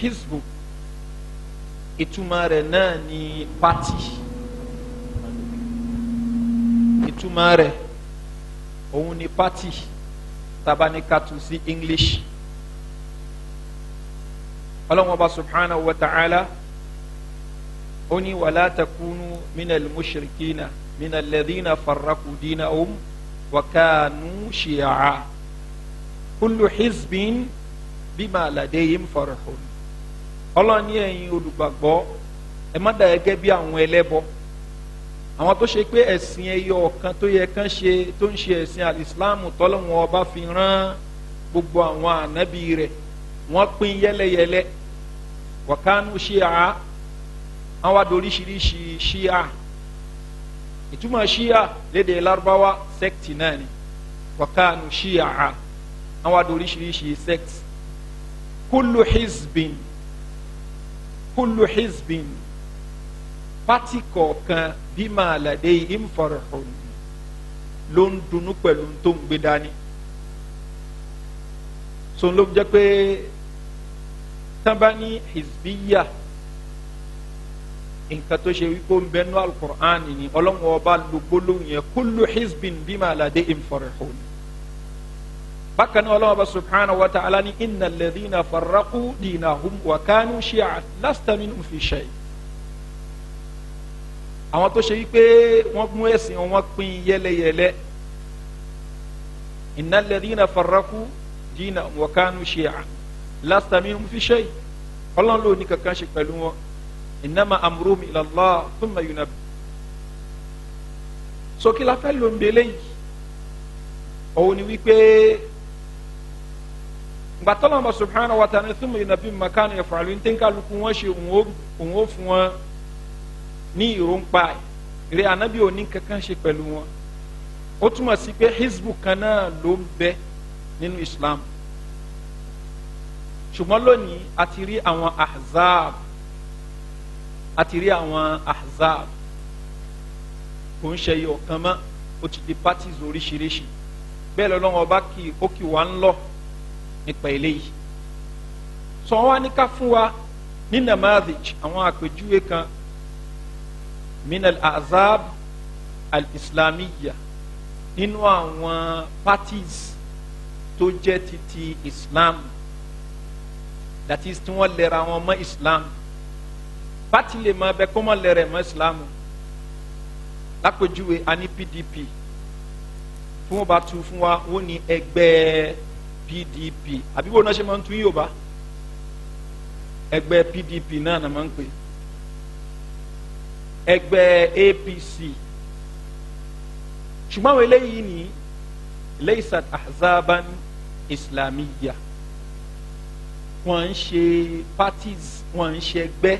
hizbu ìtumọ̀ rẹ̀ náà ni party, ìtumọ̀ rẹ̀ òun ni party tabanikatu sí English. Ọlọ́hun Ọba subhanahu wa ta'ala ó ní wala takunu minal mushrikina minal ladhina farraqu dinahum wa kanu shi'a kullu hizbin bima ladayhim farihun. Ọlọ́hun ní ẹ̀yin olùgbàgbọ́ ẹ má dà gẹ́gẹ́ bí àwọn ẹlẹ́bọ, àwọn tó ṣe pé ẹ̀sìn ẹyọ ọ̀kan tó yẹ kán ṣe tó ń ṣe ẹ̀sìn alìsílámù tọ́lọ́hun Ọba fi rán gbogbo àwọn ànábì rẹ̀, wọ́n pín yẹ́lẹ́yẹ́lẹ́. Wa kanu shi'a, àwọn adoríṣiríṣi ṣíà. Ìtumọ̀ ṣíà lédè Lárúbáwá sẹ́kìtì náà ni. Wa kanu shi'a, àwọn adoríṣiríṣi sẹ́kìtì. Kullu hizbin pátì kọ̀ọ̀kan bima ladayhim farihun ló ń dunnú pẹ̀lú tó ń gbé dání. So ló jẹ́ pé tán bá ní hizbiya nǹkan tó ṣe wípé ó ń bẹnu al-Qur'an ni Ọlọ́hun Ọba lu gbólóhùn yẹn kullu hizbin bima ladayhim farihun. Bákan náà Ọlọ́hun Ọba subhanahu wa ta'ala ní innal ladhina farraqu dinahum wa kanu shi'a lasta minhum fi shay'. Àwọn tó ṣe wípé wọ́n mú ẹ̀sìn wọn pín yẹ́lẹ́yẹ́lẹ́. Innal ladhina farraqu dinahum wa kanu shi'a lasta minhum fi shay'. Ọlọ́run ló ní kankan ṣe pẹ̀lú wọn. Innama amruhum ila Allah thumma yunabbi. So kí la fẹ́ ló ń belé yìí òun ni wípé gbàtọ́lọ́ ọba subhanahu wa ta'ala thumma yunabbi ma kanu yaf'alun tí ń kálukú wọn ṣe òun ó fún wọn ní ìrònpa ìrẹ́ ànábì ò ní kankan ṣe pẹ̀lú wọn. Ó túmọ̀ sí pé hizbu kan náà ló ń bẹ nínú Islam. Ṣùgbọ́n lónìí a ti rí àwọn ahzab kò ń ṣe iye ọ̀kan mọ́, ó ti di parties oríṣiríṣi. Bẹ́ẹ̀ lọ́lọ́wọ́ ọba ó kì wá ń lọ nípa eléyìí. Sọ wá ní ká fún wa ní namadij àwọn àpèjúwe kan min al-ahzab al-islamiyya nínú àwọn parties tó jẹ́ titi Islam, that is tí wọ́n lẹ́ra wọn mọ́ Islam. Party lè máa bẹ kó mọ́ lẹ́rẹ̀ mọ́ Islam. Lápèjúwe a ní PDP, tí wọ́n bá tu fún wa wọ́n ní ẹgbẹ́ PDP, àbí wọ́n náà ṣe máa ń tún Yorùbá ẹgbẹ́ PDP náà máa ń pè ẹgbẹ́ APC. Ṣùgbọ́n àwọn eléyìí ní laysat ahzaban islamiyya, wọ́n ń ṣe parties, wọ́n ń ṣe ẹgbẹ́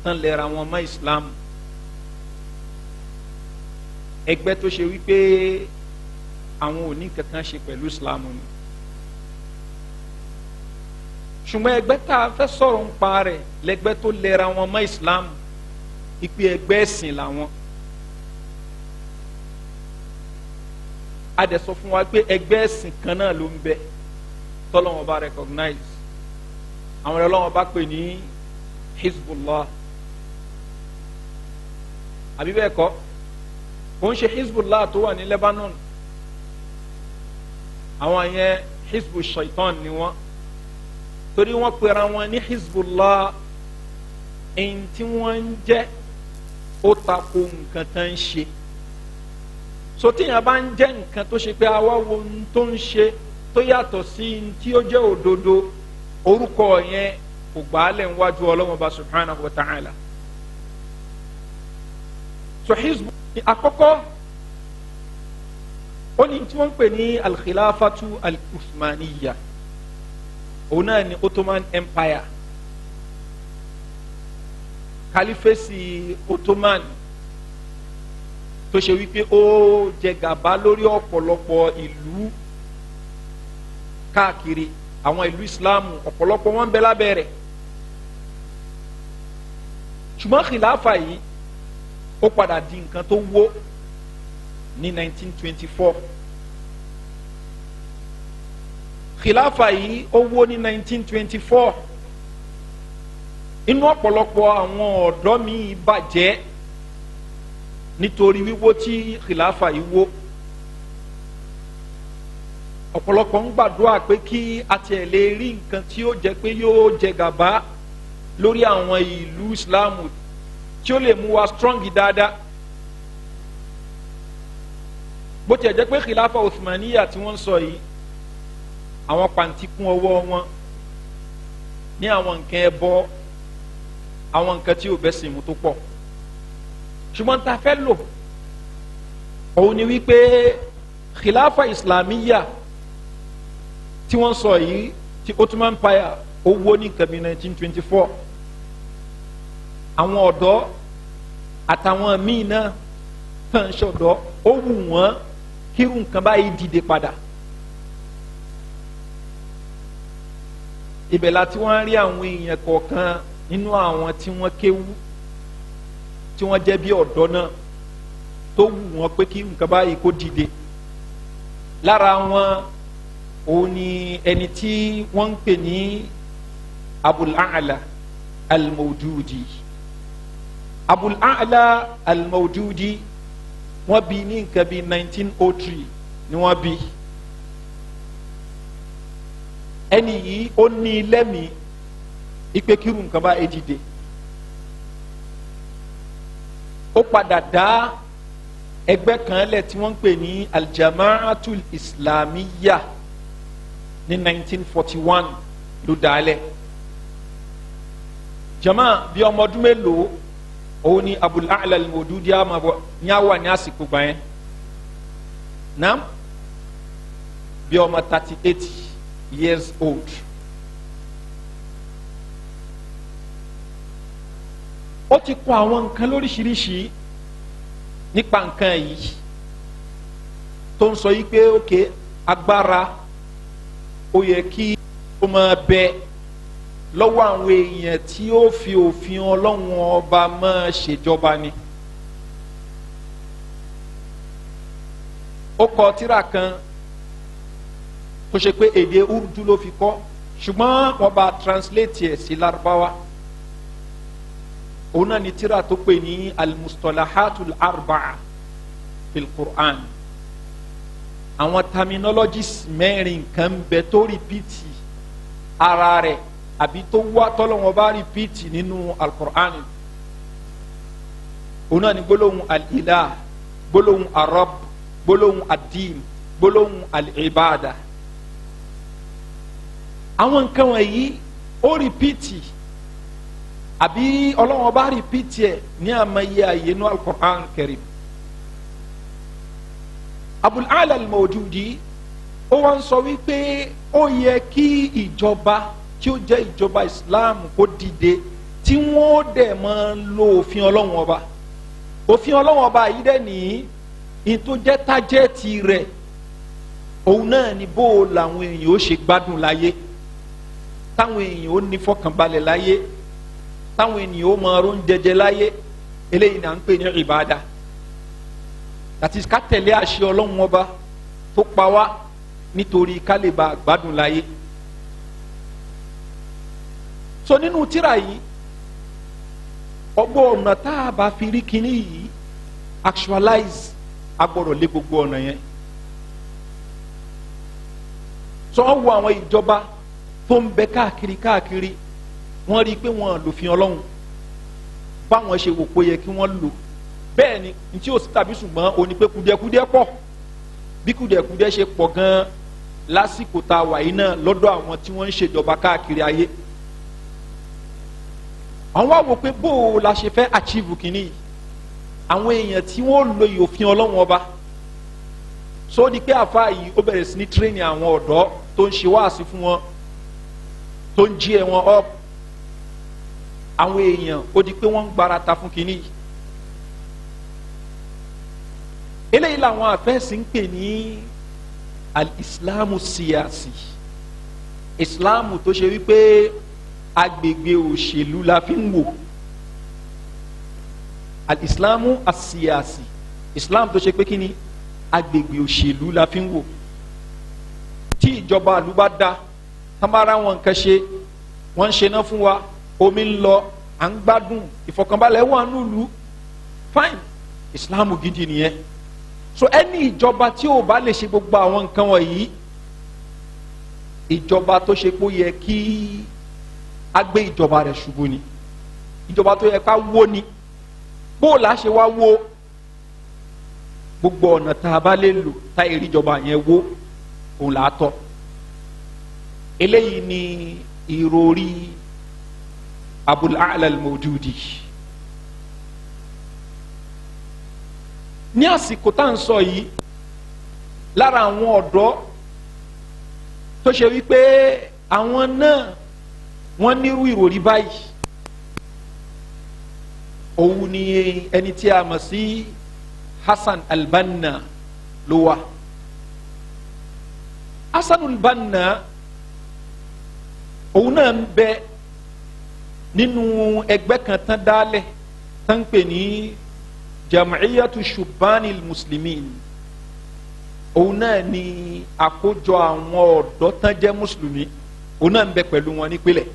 tán lẹ́ra wọn mọ́ Islam. Ẹgbẹ́ tó ṣe wípé àwọn ò ní kankan ṣe pẹ̀lú Islam ni. Ṣùgbọ́n ẹgbẹ́ tá a fẹ́ sọ̀rọ̀ ń pa rẹ̀ lẹ́gbẹ́ tó lẹ́ra wọn mọ́ Islam, ìpè ẹgbẹ́ ẹ̀sìn làwọn. A dẹ̀ sọ fún wa pé ẹgbẹ́ ẹ̀sìn kan náà ló ń bẹ tọ́lọ́wọ́n bá recognize. Àwọn ọlọ́wọ́n bá pè ní Hizbullah, àbí bẹ́ẹ̀ kọ́? Kò ń ṣe Hizbullah tó wà ní Lebanon, àwọn yẹn Hizbu Shaitan ni wọ́n, torí wọ́n pera wọn ní Hizbullah ẹni tí wọ́n ń jẹ́ ó tako nǹkan tán ń ṣe. So tíyàn bá ń jẹ́ nǹkan tó ṣe pé àwa wo ohun tó ń ṣe tó yàtọ̀ sí tí ó jẹ́ òdodo, orúkọ yẹn kò gbà á lẹ̀ níwájú Ọlọ́hun Ọba subhanahu wa ta'ala. So Hizbu àkọ́kọ́ ó ní tí wọ́n ń pè ní al-khilafatu al-uthmaniyya, òun náà ni Ottoman Empire, kálífèsì Ottoman tó ṣe wípé ó jẹ gàba lórí ọ̀pọ̀lọpọ̀ ìlú káàkiri àwọn ìlú Islamu, ọ̀pọ̀lọpọ̀ wọn bẹ lábẹ́ rẹ̀. Ṣùgbọ́n khilafa yìí ó padà di nǹkan tó wó ní 1924. Khilafa yìí ó wó ní 1924 inú ọ̀pọ̀lọpọ̀ àwọn ọ̀dọ́ mi bàjẹ́ nítorí wíwó tí khilafa yìí wó. Ọ̀pọ̀lọpọ̀ ń gbàdúrà pé kí a tiẹ̀ lè rí nǹkan tí ó jẹ́ pé yóò jẹ gàba lórí àwọn ìlú Islamu tí ó lè mú wa strong dáadáa. Bó tiẹ̀ jẹ́ pé khilafa Uthmaniya tí wọ́n ń sọ yìí àwọn pàǹtí kún ọwọ́ wọn ní àwọn nǹkan ẹbọ, àwọn nǹkan tí ò bẹ́ sí mu tó pọ̀. Ṣùgbọ́n tá a fẹ́ lò òun ni wípé khilafa Islamiyya tí wọ́n sọ yìí tí Ottoman Empire ó wó ní nǹkan bí 1924. Àwọn ọ̀dọ́ àtàwọn míì náà tàn ṣọ̀dọ́ ó wù wọ́n kírun nǹkan báyìí dìde padà. Ibẹ̀ la tí wọ́n rí àwọn èèyàn kọ̀ọ̀kan nínú àwọn tí wọ́n kéwú tí wọ́n jẹ́ bí ọ̀dọ́ náà tó wù wọ́n pé kí nǹkan báyìí kó dìde. Lára wọn òun ni ẹni tí wọ́n ń pè ní Abul A'la al-Mawdudi. Abul A'la al-Mawdudi wọ́n bí ní nǹkan bí 1903 ni wọ́n bí. Ẹni yìí ó ní lẹ́mìí ipe kírun nǹkan bá dìde. Ó padà dá ẹgbẹ́ kan lẹ̀ tí wọ́n ń pè ní Al-Jama'atul Islamiyya ní 1941 ló dálẹ̀. Jama bí ọmọ ọdún mélòó òun ni Abul A'la al-Mawdudi àmàbọ̀ ní àwa ní àsìkò gbà yẹn. Naam bí ọmọ 38 years old. Ó ti kọ àwọn nǹkan lóríṣiríṣi nípa nǹkan yìí tó ń sọ yìí pé ókè agbára ó yẹ kí ó máa bẹ lọ́wọ́ àwọn èèyàn tí ó fi òfin Ọlọ́run ọba máa ṣèjọba ni. Ó kọ tírà kan tó ṣe pé èdè Urdu ló fi kọ ṣùgbọ́n wọ́n bá translate ẹ̀ sí Lárúbáwá. Òun náà ni tírà tó pè ní al-mustalahatul arba'a fil Qur'an. Àwọn terminologies mẹ́rin kan bẹ tó rìpíìtì ara rẹ̀ àbí tó wá tọ́lọ́wọ́n bá rìpíìtì nínú al-Qur'an. Òun náà ni gbólóhùn al-ilah, gbólóhùn ar-rabb, gbólóhùn ad-din, gbólóhùn al-ibada. Àwọn nǹkan wọ̀nyí ó rìpíìtì àbí Ọlọ́run bá rìpíìtì ẹ̀ ní àmàyé àyè nínú al-Qur'an Karim. Abul A'la al-Mawdudi ó wá ń sọ wípé ó yẹ kí ìjọba tí ó jẹ́ ìjọba Islam kó dìde tí wọ́n dẹ̀ máa lo òfin Ọlọ́run ọba. Òfin Ọlọ́run ọba yìí dẹ̀ ní tó jẹ́ tájẹ́ẹ̀tì rẹ̀ òun náà ni bó làwọn èèyàn ó ṣe gbádùn láyé, táwọn èèyàn ó ní fọkànbalẹ̀ láyé, táwọn ènìyàn ó máa rún jẹjẹ láyé. Eléyìí náà ń pè ní ìbádà. That is ká tẹ̀lé àṣẹ Ọlọ́run ọba tó pa wá nítorí ká lè bá gbádùn láyé. So nínú tírà yìí ọgbọ́n ọ̀nà tá a bá fi rí kinní yìí actualize agbọ́dọ̀ lé gbogbo ọ̀nà yẹn. So wọ́n wo àwọn ìjọba tó ń bẹ káàkiri wọ́n rí i pé wọ́n lòfin Ọlọ́run báwọn ṣe wò pé yẹ kí wọ́n lò. Bẹ́ẹ̀ ni ntí ó sì tàbí ṣùgbọ́n ó ní pé kùdìẹ̀kùdìẹ̀ pọ̀. Bí kùdìẹ̀kùdìẹ̀ ṣe pọ̀ gan-an lásìkò tá a wà yìí náà lọ́dọ̀ àwọn tí wọ́n ń ṣèjọba káàkiri ayé. Àwọn wá wò pé bó o la ṣe fẹ́ achieve kìíní yìí. Àwọn èèyàn tí wọ́n lo òfin Ọlọ́run ọba. So di pé àfa yìí ó bẹ̀rẹ̀ sí ní tírénì àwọn ọ̀dọ́ tó ń ṣe wáàsí fún wọn, tó ń jí ẹ wọn up. Àwọn èèyàn ó di pé wọ́n ń gbarata fún kìíní yìí. Eléyìí làwọn àfẹ́sì ń pè ní al-islamu siyasi. Islamu tó ṣe wípé agbègbè òṣèlú la fi ń wò. Al-islamu as-siyasi. Islam tó ṣe pé kí ni agbègbè òṣèlú la fi ń wò. Tí ìjọba ìlú bá dá tamara wọn nǹkan ṣe wọ́n ń ṣe náà fún wa, omi ń lọ, à ń gbádùn ìfọ̀kànbalẹ̀ wà nílùú fine Islam gidi nìyẹn. So ẹni ìjọba tí ò bá lè ṣe gbogbo àwọn nǹkan wọ̀nyí ìjọba tó ṣe pé ó yẹ kí a gbé ìjọba rẹ̀ ṣubú ni, ìjọba tó yẹ ká wó ni. bóòlù àṣẹ wa wó gbogbo ọ̀nà tá a bá lè lò tá èrè ìjọba yẹn wó òun là á tọ́. eléyìí ni ìròrí Abul A'la al-Mawdudi. ní àsìkò tá à ń sọ yìí lára àwọn ọ̀dọ́ tó ṣe wípé àwọn náà wọ́n nírú ìròrí báyìí òun ni ẹni tí a mọ̀ sí Hassan al-Banna ló wà. Hassan al-Banna òun náà ń bẹ nínú ẹgbẹ́ kan tán dálẹ̀ tán ń pè ní Jam'iyatu Shubbanil Muslimin. òun náà ni àkójọ àwọn ọ̀dọ́ tán jẹ́ mùsùlùmí, òun náà ń bẹ pẹ̀lú wọn nípìnlẹ̀.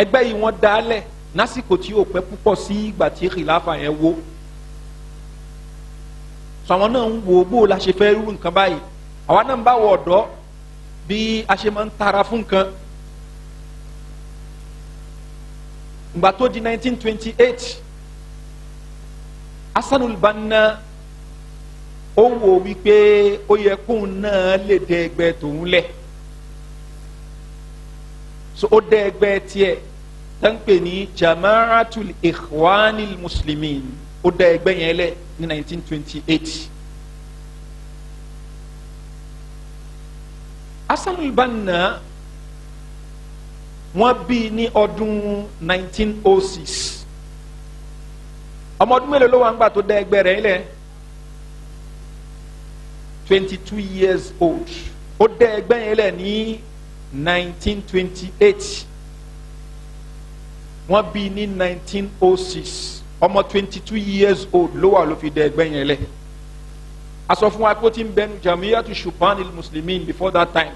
ẹgbẹ́ yìí wọ́n dálẹ̀ lásìkò tí ó pẹ́ púpọ̀ sí ìgbà tí khilafa yẹn wó. sọ àwọn náà ń wo bó la ṣe fẹ́ rú nǹkan báyìí, àwa náà ń bá wọ ọ̀dọ́ bí a ṣe máa ń tara fún nǹkan. ìgbà tó di 1928 Hassanul Banna ó wò wípé ó yẹ kóun náà lè dẹ ẹgbẹ́ tòun lẹ̀, so ó dẹ ẹgbẹ́ tiẹ̀ tán pè ní Jama'atul Ikhwanil Muslimin, ó dẹ ẹgbẹ́ yẹn lẹ̀ ní 1928. Hassanul Banna wọ́n bí ní ọdún 1906. ọmọ ọdún mélòó ló wà ńgbà tó dá ẹgbẹ́ rẹ̀ lẹ̀? 22 years old. ó dá ẹgbẹ́ yẹn lẹ̀ ní 1928. wọ́n bí ní 1906. ọmọ 22 years old ló wà ló fi dá ẹgbẹ́ yẹn lẹ̀. a sọ fún wa pé ó ti ń bẹnu Jam'iyatu Shubbanil Muslimin before that time,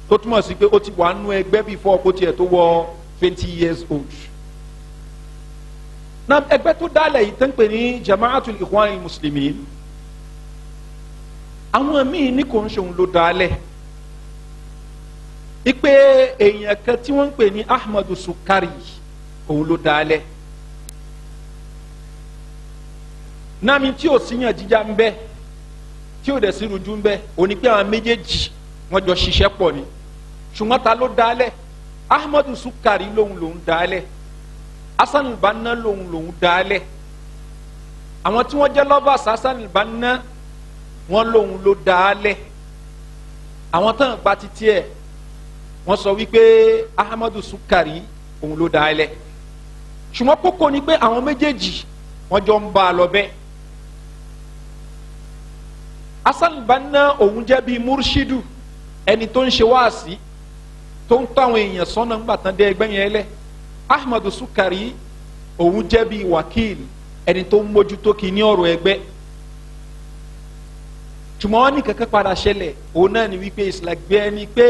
tó túmọ̀ sí pé ó ti wà nú ẹgbẹ́ before kó tiẹ̀ tó wọ 20 years old. na ẹgbẹ́ tó dálẹ̀ yìí tán pè ní Jama'atul Ikwani Muslimin, àwọn míì ní kò ń ṣòun ló dálẹ̀. ipe èèyàn kan tí wọ́n ń pè ní Ahmadu Sukari òun ló dálẹ̀. náàmì tí ò síyàn jíjà ń bẹ tí ò dẹ̀ sí rújú ń bẹ òní pé àwọn méjèèjì wọ́n jọ ṣiṣẹ́ pọ̀ ni. ṣùgbọ́n ta ló dálẹ̀? Ahmadu Sukari lòun dálẹ̀, Hassan al-Banna lòun dálẹ̀. àwọn tí wọ́n jẹ́ lovers Hassan al-Banna wọ́n lòun ló dálẹ̀. àwọn tán gba títí ẹ̀ wọ́n sọ wípé Ahmadu Sukari òun ló dálẹ̀. ṣùgbọ́n kókó ni pé àwọn méjèèjì wọ́n jọ ń bá a lọ bẹ́ẹ̀. Hassan al-Banna òun jẹ́ bíi murshidu, ẹni tó ń ṣe wáàsí tó ń tọ́ àwọn èèyàn sọ́nà ńgbà tán dé ẹgbẹ́ yẹn lẹ̀. Ahmadu Sukari òun jẹ́ bíi wakil, ẹni tó ń mójútó kìíní ọ̀rọ̀ ẹgbẹ́. ṣùgbọ́n wọ́n ní kankan padà ṣẹlẹ̀, òun náà ni wípé ìsìlágbé ẹni pé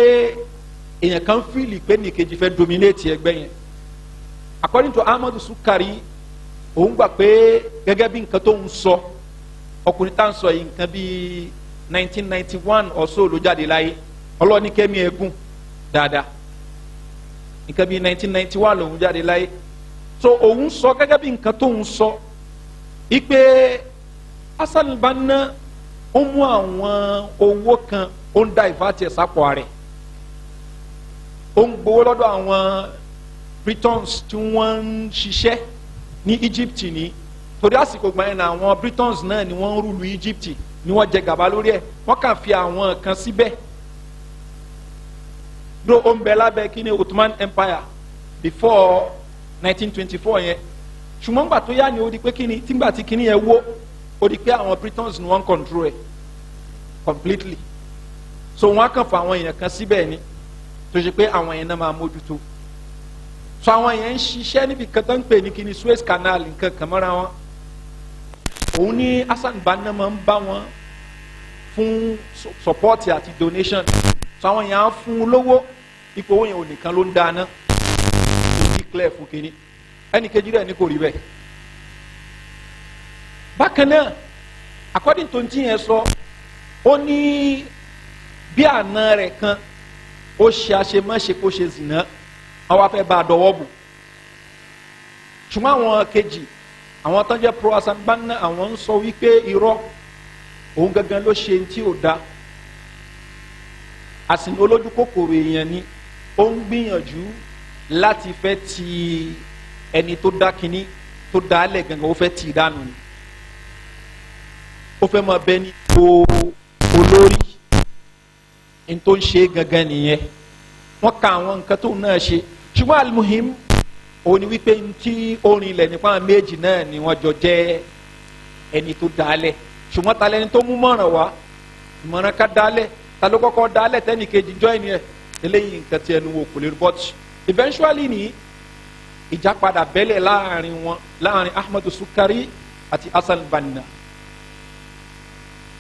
èèyàn kan fíìlì pé nìkejì fẹ́ dominate ẹgbẹ́ yẹn. according to Ahmadu Sukari, òun gbà pé gẹ́gẹ́ bí nǹkan tó ń sọ, ọkùnrin tá à ń sọ yìí nǹkan bíi 1991 or so ló jáde láyé, ọlọ́ọ̀ni kẹ́mi ẹ̀gún dáadáa, nǹkan bíi 1991 lòun jáde láyé. so òun sọ gẹ́gẹ́ bí nǹkan tó ń sọ ipe Hassan al-Banna ó mú àwọn owó kan ó ń divert ẹ̀ sápò rẹ̀, ó ń gbowó lọ́dọ̀ àwọn Britons tí wọ́n ń ṣiṣẹ́ ní Egypt ní, torí àsìkò gbọ́n yẹn àwọn Britons náà ni wọ́n ń rúlu Egypt, ni wọ́n jẹ gàba lórí ẹ̀, wọ́n kàn fi àwọn kan síbẹ̀. ló ó ń bẹ lábẹ́ kí ni Ottoman Empire before 1924 yẹn. ṣùgbọ́n gbà tó yá ni ó di pé kí ni tìgbà tí kíní yẹn wó, ó di pé àwọn Britons ni wọ́n control ẹ̀ completely. so wọ́n á kàn fa àwọn èèyàn kan síbẹ̀ ni tó ṣe pé àwọn èèyàn náà máa mójútó. so àwọn èèyàn ń ṣiṣẹ́ níbi kan tó ń pè ní kí ni Suez Canal nǹkan kan mọ́ra wọn. òun ní Hassan al-Banna máa ń bá wọn fún support àti donation. so àwọn èèyàn á fún un lówó, ipò owó yẹn ò nìkan ló ń dáná, kò declare fún kínní ẹnì kejì rẹ̀ ní kò rí bẹ́ẹ̀. bákan náà according to ti yẹn sọ ó ní bí àna rẹ̀ kan ó ṣe àṣemáṣe kó ṣe zìnà àwọn afẹ́ bá a dọwọ́ bò ṣùgbọ́n àwọn kejì àwọn tó ń jẹ́ pro asanbanna àwọn ń sọ wípé irọ́ òun gangan ló ṣe tí ò da àsìn olójú kòkòrò èèyàn ni ó ń gbìyànjú láti fẹ́ ti ẹni tó dá kínní tó dá lẹ̀ gangan ó fẹ́ tì í dànù ni ó fẹ́ máa bẹ ní olórí n tó ń ṣe gangan nìyẹn wọ́n ka àwọn nǹkan tó náà ṣe ṣùgbọ́n alimuhim òun ni wípé tí orin ilẹ̀ nípa méjì náà ni wọ́n jọ jẹ́ ẹni tó dálẹ̀ ṣùgbọ́n ta lẹni tó mú mọ̀ràn wá ìmọ̀ràn ká dálẹ̀ ta ló kọ́kọ́ dálẹ̀ tẹ́nì kejì jọ ẹni ẹ̀ eléyìí nǹkan tí ẹnu wò kò lè but eventually ni ìjà padà bẹ́lẹ̀ láàrin Ahmadu Sukari àti Hassan Banna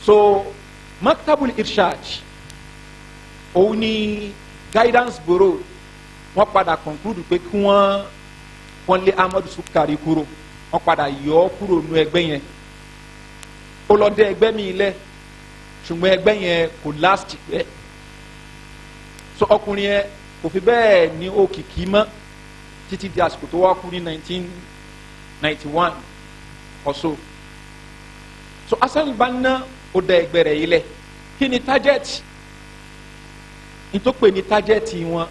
so Maktabul Irshad òun ni guidance bureau wọ́n padà conclude pé kí wọ́n lé Ahmadu Sukari kúrò wọ́n padà yọ ọ́ kúrò nú ẹgbẹ́ yẹn ó lọ dé ẹgbẹ́ mi lẹ̀ ṣùgbọ́n ẹgbẹ́ yẹn kò last pẹ́ so ọkùnrin yẹn kò fi bẹ́ẹ̀ ní òkìkí mọ́ títí di àsìkò tó wá kú ní 1991 or so Hassan Banna ó dá ẹgbẹ́ rẹ̀ yìí lẹ̀ kí ni target nítòpè ní target wọn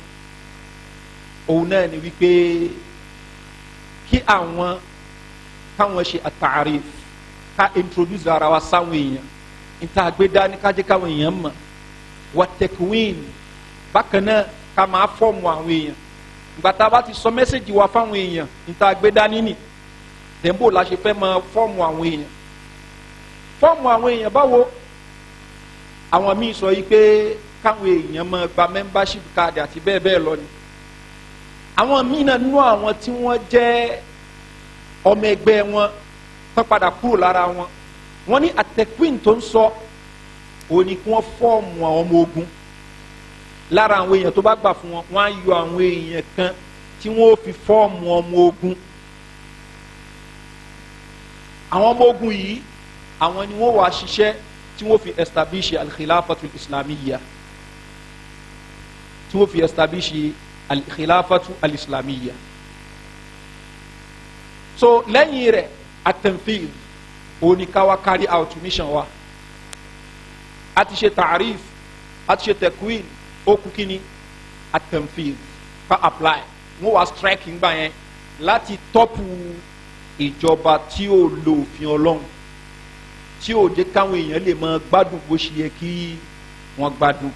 òun náà ni wípé kí káwọn ṣe àtàríf ká introduce ara wa sáwọn èèyàn níta àgbédá ní kájẹ́ káwọn èèyàn mọ̀ wàtẹ̀kùwìn bákan náà ká máa fọ́ọ̀mù àwọn èèyàn ìgbà tá a bá ti sọ mẹ́sẹ̀gì wa fáwọn èèyàn níta àgbédá níní dẹ̀mbò la ṣe fẹ́ máa fọ́ọ̀mù àwọn èèyàn báwo àwọn míì sọ yìí pé káwọn èèyàn máa gba membership card àti bẹ́ẹ̀ bẹ́ẹ̀ lọ ni àwọn míì náà nú àwọn tí wọ́n jẹ́ ọmọ ẹgbẹ́ wọn tán padà kúrò lára wọn wọ́n ní àtẹ̀kùn tó ń sọ òun ni kí wọ́n fọ́ọ̀mù àwọn ọmọ ogun lára àwọn èèyàn tó bá gbà fún wọn wọ́n á yọ àwọn èèyàn kan tí wọ́n ó fi fọ́ọ̀mù ọmọ ogun àwọn ọmọ ogun yìí àwọn ni wọ́n wá ṣiṣẹ́ tí wọ́n fi establish al-khilafatul islamiyya tí wọ́n fi establish al-khilafatu al-islamiyya so lẹ́yìn rẹ̀ at-tanfidh òní ká wá carry out mission wa a ti ṣe ta'arif a ti ṣe takwin ó kú kíni at-tanfidh ká apply wọ́n wá strike ńgbà yẹn láti tọ́pù ìjọba tí ó lo òfin ọlọ́run tí ó jẹ́ káwọn èèyàn lè máa gbádùn bó ṣe yẹ kí wọ́n gbádùn